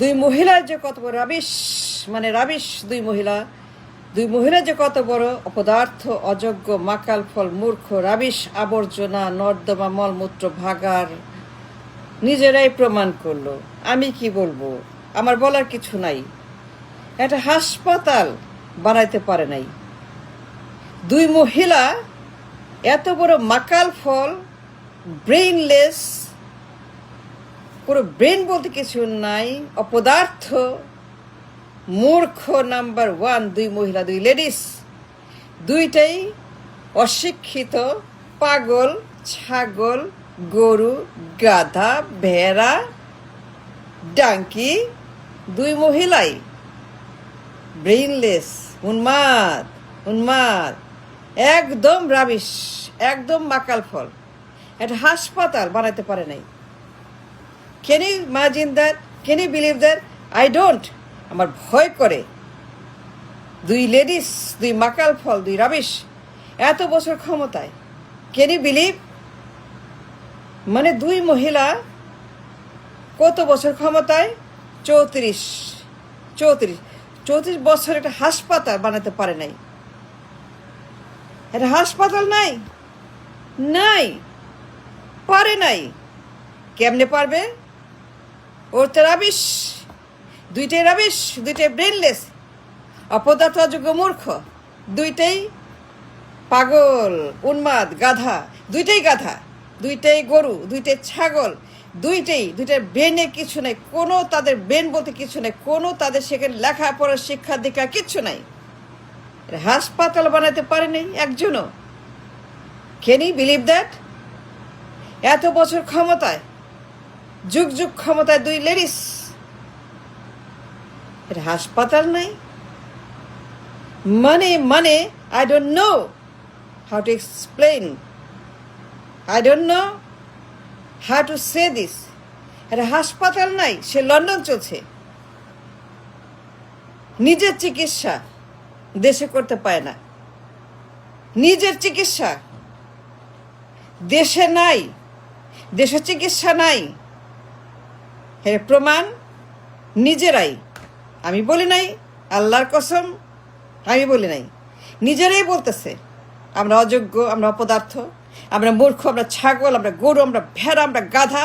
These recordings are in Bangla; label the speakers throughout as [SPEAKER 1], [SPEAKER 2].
[SPEAKER 1] দুই মহিলার যে কত বড় রাবিশ, রাবিশ। দুই মহিলা যে কত বড় অপদার্থ, অযোগ্য, মাকাল ফল, মূর্খ, রাবিশ, আবর্জনা, নর্দমা, মলমূত্র ভাগার নিজেরাই প্রমাণ করলো। আমি কি বলবো? আমার বলার কিছু নাই। একটা হাসপাতাল বানাইতে পারে নাই। দুই মহিলা এত বড় মাকাল ফল, ব্রেইনলেস, পুরো ব্রেন বলতে কিছু নাই, অপদার্থ, মূর্খ নাম্বার ওয়ান। দুই মহিলা, দুই লেডিস, দুইটাই অশিক্ষিত, পাগল, ছাগল, গরু, গাধা, ভেড়া, ডাঙ্কি। দুই মহিলাই ব্রেইনলেস, উন্মাদ, একদম রাবিশ, একদম মাকাল ফল। একটা হাসপাতাল বানাতে পারে নাই। Can you imagine that? Can you believe that? I don't. আমার ভয় করে। দুই লেডিস, দুই মাকাল ফল, দুই রাবিশ, এত বছর ক্ষমতায়। Can you believe? দুই মহিলা কত বছর ক্ষমতায়? 34 বছর একটা হাসপাতাল বানাতে পারে নাই। একটা হাসপাতাল নাই, পারে নাই। কেমনে পারবে? ওর তো রাবিশ, দুইটাই রাবিশ, দুইটাই ব্রেনলেস, অপদার্থ, অযোগ্য, মূর্খ, দুইটাই পাগল, উন্মাদ, গাধা, দুইটাই গরু, দুইটাই ছাগল, দুইটার ব্রেনে কিছু নেই, কোনো তাদের ব্রেন বলতে কিছু নেই, কোনো তাদের সেখানে লেখাপড়া, শিক্ষা দীক্ষা কিচ্ছু নাই। হাসপাতাল বানাতে পারে নাই একজনও। Can you believe that? এত বছর ক্ষমতায়, যুগ ক্ষমতায় দুই লেডিস, এটা হাসপাতাল নাই। I don't know how to explain. I don't know how to say this. এটা হাসপাতাল নাই, সে লন্ডন চলছে। নিজের চিকিৎসা দেশে করতে পারে না, নিজের চিকিৎসা দেশে নাই, দেশের চিকিৎসা নাই। এর প্রমাণ নিজেরাই। আমি বলি নাই, আল্লাহর কসম আমি বলি নাই, নিজেরাই বলতেছে আমরা অযোগ্য, আমরা অপদার্থ, আমরা মূর্খ, আমরা ছাগল, আমরা গরু, আমরা ভেড়া, আমরা গাধা,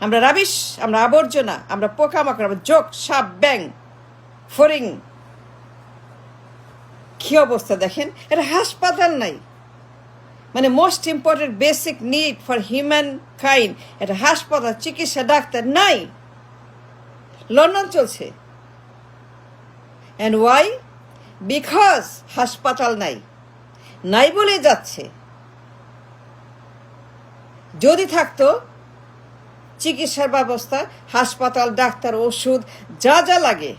[SPEAKER 1] আমরা রাবিশ, আমরা আবর্জনা, আমরা পোকামাকড়, আমরা জোক, সাপ, ব্যাং, ফড়িং। কি অবস্থা দেখেন! এটা হাসপাতাল নাই। Most important basic need for human kind, এটা হাসপাতাল, চিকিৎসা, ডাক্তার নাই। লন্ডন চলছে। And Y? বিকজ হাসপাতাল নাই বলে যাচ্ছে। যদি থাকতো চিকিৎসার ব্যবস্থা, হাসপাতাল, ডাক্তার, ওষুধ, যা লাগে,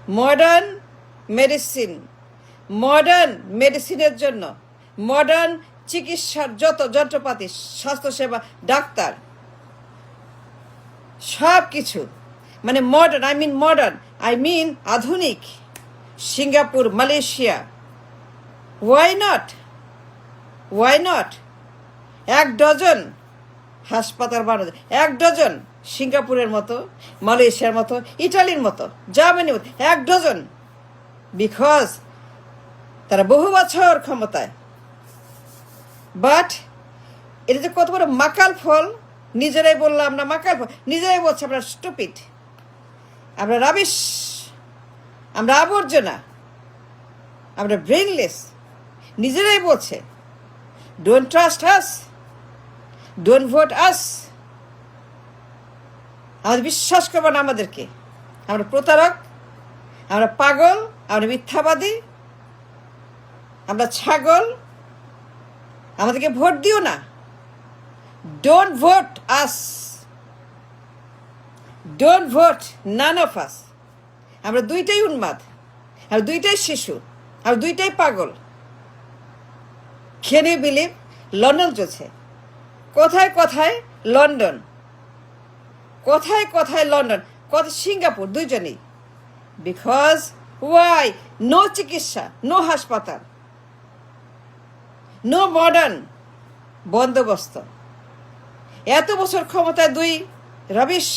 [SPEAKER 1] মডার্ন মেডিসিনের জন্য, মডার্ন চিকিৎসার যত যন্ত্রপাতি, স্বাস্থ্যসেবা, ডাক্তার, সব কিছু মডার্ন, আধুনিক। Singapore, Malaysia, why not 1 dozen হাসপাতাল বানানো, 1 ডজন সিঙ্গাপুরের মতো, মালয়েশিয়ার মতো, ইটালির মতো, জার্মানির মতো, 1 ডজন। বিকজ তারা বহু বছর ক্ষমতায়। বাট এটা যে কত বড় মাকাল ফল! নিজেরাই বললাম আমরা মাকাল ফল, নিজেরাই বলছে আমরা স্টুপিড, আমরা রাবিশ, আমরা আবর্জনা, আমরা ব্রেইনলেস। নিজেরাই বলছে don't trust us, don't vote us. আমাদের বিশ্বাস করবো না আমাদেরকে। আমরা প্রতারক, আমরা পাগল, আমরা মিথ্যাবাদী, আমরা ছাগল। আমাদেরকে ভোট দিও না। Don't vote us, don't vote none of us. আমরা দুইটাই উন্মাদ, আর দুইটাই শিশু, আর দুইটাই পাগল। Can you believe? লন্ডন চলছে। কোথায় লন্ডন, কোথায় লন্ডন, সিঙ্গাপুর, দুইজনেই। Because why? নো চিকিৎসা, নো হাসপাতাল, নো মডার্ন বন্দোবস্ত। এত বছর ক্ষমতায় দুই rubbish,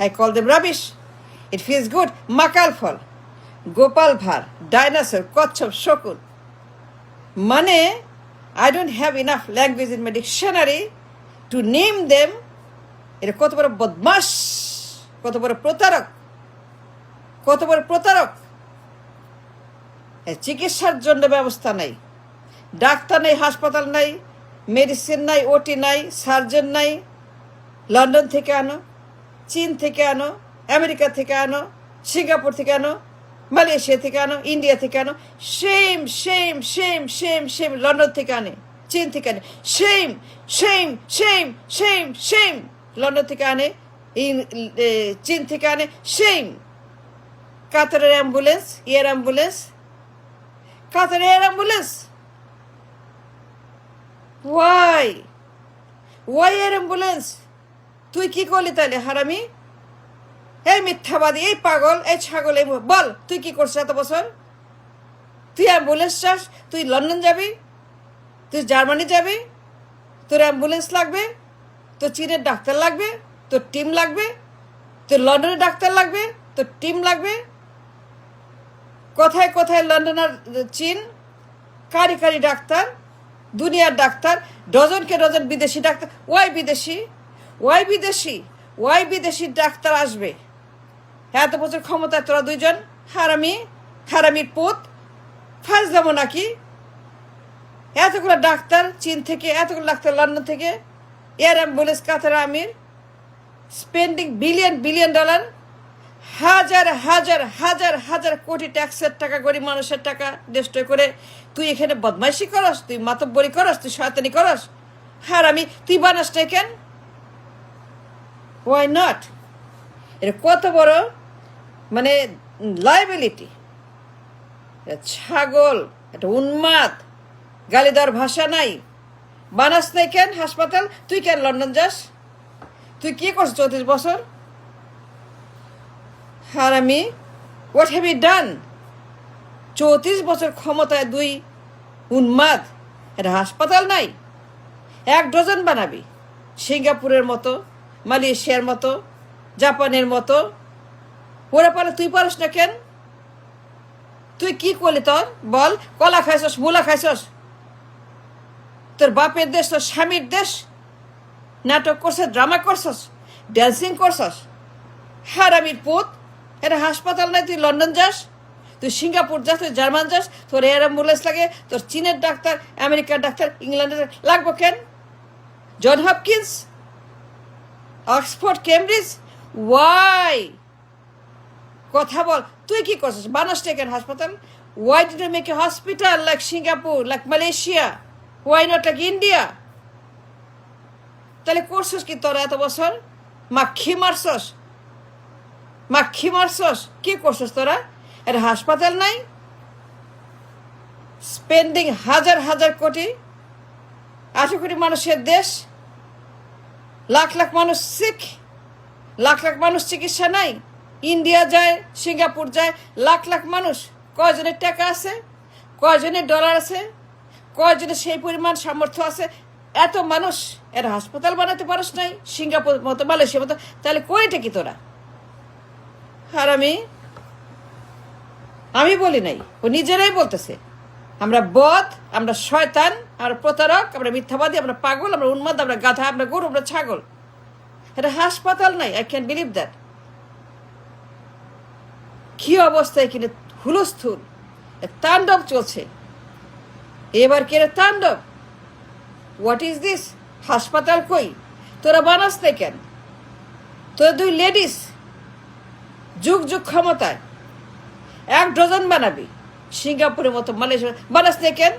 [SPEAKER 1] I call them rubbish. It feels good. মাকাল ফল, গোপাল ভাঁড়, ডাইনোসর, কচ্ছপ, শকুন, মানে I don't have enough language in my dictionary to name them. এটা কত বড় বদমাস, কত বড় প্রতারক, কত বড় প্রতারক। চিকিৎসার জন্য ব্যবস্থা নাই, ডাক্তার নাই, হাসপাতাল নাই, মেডিসিন নাই, ওটি নাই, সার্জন নাই। লন্ডন থেকে আনো, চীন থেকে আনো, আমেরিকা থেকে আনো, সিঙ্গাপুর থেকে আনো, মালয়েশিয়া থেকে আনো, ইন্ডিয়া থেকে আনো। Same same same same same London থেকে আনে, চীন থেকে আনে। Same same same same same London থেকে আনে, চীন থেকে আনে। সেম কাতারের অ্যাম্বুলেন্স, এয়ার অ্যাম্বুলেন্স, কাতারের air ambulance. Why why air ambulance? তুই কি করলি তাহলে হারামি? এই মিথ্যাবাদী, এই পাগল, এই ছাগল, এই বল তুই কি করছিস এত বছর? তুই অ্যাম্বুলেন্স চাস? তুই লন্ডন যাবি, তুই জার্মানি যাবি, তোর অ্যাম্বুলেন্স লাগবে, তোর চীনের ডাক্তার লাগবে, তোর টিম লাগবে, তোর লন্ডনের ডাক্তার লাগবে, তোর টিম লাগবে। কোথায় কোথায় লন্ডন আর চীন, কারি কারি ডাক্তার, দুনিয়ার ডাক্তার, ডজনকে ডজন বিদেশি ডাক্তার। ওয়াই বিদেশি, ওয়াই বিদেশি, ওয়াই বিদেশি ডাক্তার আসবে? এত বছর ক্ষমতায় তোরা দুইজন হারামি, হারামির পুত, ফাজলামো নাকি? এতগুলো ডাক্তার চীন থেকে, এতগুলো ডাক্তার লন্ডন থেকে, এয়ার অ্যাম্বুলেন্স কাতার আমির, স্পেন্ডিং বিলিয়ন বিলিয়ন ডলার, হাজার হাজার হাজার হাজার কোটি ট্যাক্সের টাকা, গরিব মানুষের টাকা ডিস্ট্রয় করে তুই এখানে বদমাইশি করস, তুই মাতব্বরি করস, তুই শয়তানি করস। হারামি, তুই বানাস না কেন? Why not? এটা কত বড় মানে লায়াবিলিটি। ছাগল, একটা উন্মাদ, গালি দেওয়ার ভাষা নাই। বানাস নাই কেন হাসপাতাল? তুই কেন লন্ডন যাস? তুই কি করছিস 34 বছর? হারামি, হোয়াট হ্যাভ ইউ ডান? 34 বছর ক্ষমতায় দুই উন্মাদ, একটা হাসপাতাল নাই। 1 ডজন বানাবি, সিঙ্গাপুরের মতো, মালয়েশিয়ার মতো, জাপানের মতো। ওরা পারে, তুই পারিস না কেন? তুই কি করলি? তোর বল, কলা খাইছস, মূলা খাইছস? তোর বাপের দেশ, তোর স্বামীর দেশ, নাটক করছস, ড্রামা করছস, ড্যান্সিং করছস। হারামির পুত, এটা হাসপাতাল নাই, তুই লন্ডন যাস, তুই সিঙ্গাপুর যাস, তুই জার্মান যাস, তোর এয়ার অ্যাম্বুলেন্স লাগে, তোর চীনের ডাক্তার, আমেরিকার ডাক্তার, ইংল্যান্ডের লাগবো কেন? John Hopkins, Oxford, Cambridge, why? কথা বল, তুই কি করছিস? বানাস কেন হাসপাতাল? Why did you make a hospital like Singapore, like Malaysia? Why not like India? তাহলে করছিস কি তোরা এত বছর? মাখি মারছস, মাখি মারছস, কি করছিস তোরা? এটা হাসপাতাল নাই, স্পেন্ডিং হাজার হাজার কোটি, 8 কোটি মানুষের দেশ, লাখ লাখ মানুষ সিক, লাখ লাখ মানুষ চিকিৎসা নাই। ইন্ডিয়া যায়, সিঙ্গাপুর যায়, লাখ লাখ মানুষ। কয়জনের টাকা আছে, কয়জনের ডলার আছে, কয়জনের সেই পরিমাণ সামর্থ্য আছে? এত মানুষ, এরা হাসপাতাল বানাতে পারিস নাই, সিঙ্গাপুর মতো, মালয়েশিয়ার মতো। তাহলে কইটা কি তোরা? হারামি, আমি বলি নাই, ও নিজেরাই বলতেছে। আমরা বদ, আমরা শয়তান, আমরা প্রতারক, আমরা মিথ্যাবাদী, আমরা পাগল, আমরা উন্মাদ, আমরা গাধা, আমরা গরু, আমরা ছাগল। এটা হাসপাতাল নাই। I can believe that. কি অবস্থা এখানে? হুলস্থুল, তাণ্ডব চলছে। এবার কে রে তাণ্ডব? What is this? হাসপাতাল কই? তোরা বানাস নাই কেন? তোরা দুই লেডিস, যুগ যুগ ক্ষমতায়, 1 ডজন বানাবি, সিঙ্গাপুরের মতো, মালয়েশিয়া। বানাস নাই কেন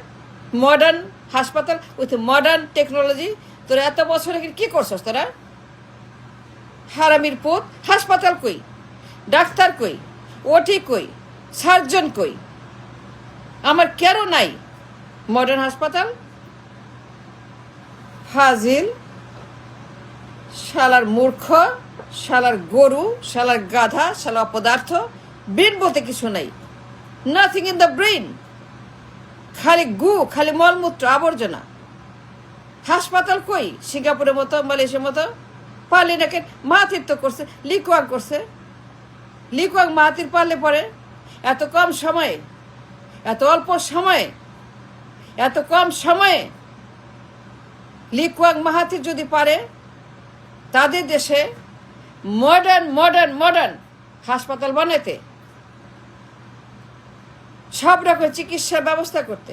[SPEAKER 1] মডার্ন হাসপাতাল উইথ মডার্ন টেকনোলজি? তোরা এত বছর কি করছস তোরা? হারামির পুত, হাসপাতাল কই? ডাক্তার কই? ওটি কই? সার্জন কই? আমার কেন নাই মডার্ন হাসপাতাল? ফাজিল, শালার মূর্খ, শালার গরু, শালার গাধা, শালা অপদার্থ। ব্রেন বলতে কিছু নাই, নাথিং ইন দ্য ব্রেন, খালি গু, খালি মলমূত্র, আবর্জনা। হাসপাতাল কই? সিঙ্গাপুরের মতো, মালয়েশিয়ার মতো, পারলি না কেন? মাহাতির তো করছে, লিকুয়াং করছে। লিকুয়াং মাহাতির পারলে পরে এত কম সময়ে, এত অল্প সময়ে, এত কম সময়ে লিকুয়াং মাহাতির যদি পারে তাদের দেশে মডার্ন মডার্ন মডার্ন হাসপাতাল বানাতে, সব রকম চিকিৎসার ব্যবস্থা করতে,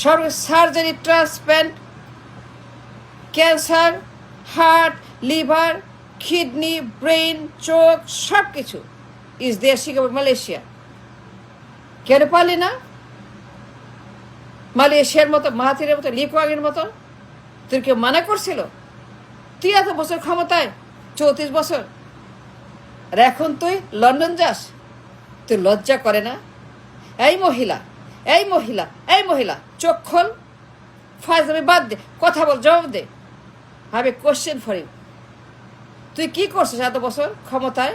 [SPEAKER 1] সব surgery, transplant, cancer, heart, liver, kidney, brain, চোখ, সব কিছু ইজ দেয়ার সিঙ্গাপুর, মালয়েশিয়া। কেন পারলি না? মালয়েশিয়ার মতো, মাহাতিরের মতো, লিকুয়াংয়ের মতো তুই কেউ মানা করছিল? তুই এত বছর ক্ষমতায়, 34 বছর, আর এখন তুই লন্ডন যাস? তুই লজ্জা করে না? এই মহিলা, এই মহিলা, এই মহিলা, চোখ খোল, ফাজলামি বাদ দে, কথা বল, জবাব দে। আমি কোশ্চেন ফর ইউ, তুই কি করছিস এত বছর ক্ষমতায়?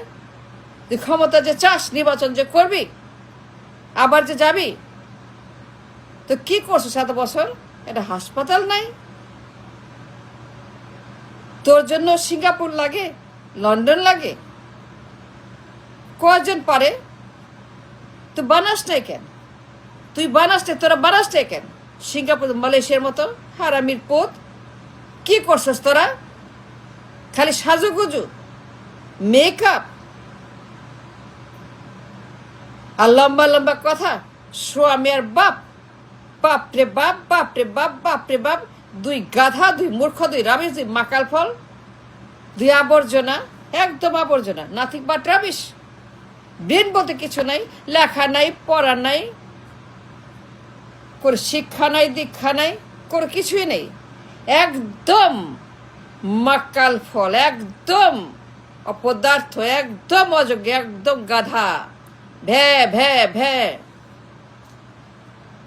[SPEAKER 1] তুই ক্ষমতা যে চাস, নির্বাচন যে করবি, আবার যে যাবি, তো কি করছিস এত বছর? এটা হাসপাতাল নাই? তোর জন্য সিঙ্গাপুর লাগে, লন্ডন লাগে? কয়জন পারে? তুই বানাস নাই কেন? তুই বানাস নাই, তোরা বানাস নাই কেন? সিঙ্গাপুর, মালয়েশিয়ার মতো হারামির পোত। কি করছিস তোরা? খালি সাজুগুজু, মেকআপ, আর লম্বা লম্বা কথা। স্বামী আর বাপ, বাপ রে বাপ, বাপ রে বাপ, বাপ রে বাপ। দুই গাধা, দুই মূর্খ, দুই রাবিশ, দুই মাকাল ফল, দুই আবর্জনা, একদম আবর্জনা, নাথিং বাট রাবিশ। ব্রেন বলতে কিছু নাই, লেখা নাই, পড়া নাই, কোনো শিক্ষা নাই, দীক্ষা নাই, কোনো কিছুই নেই। একদম মাকাল ফল, একদম অপদার্থ, একদম অযোগ্য, একদম গাধা, ভ্যা ভ্যা ভ্যা।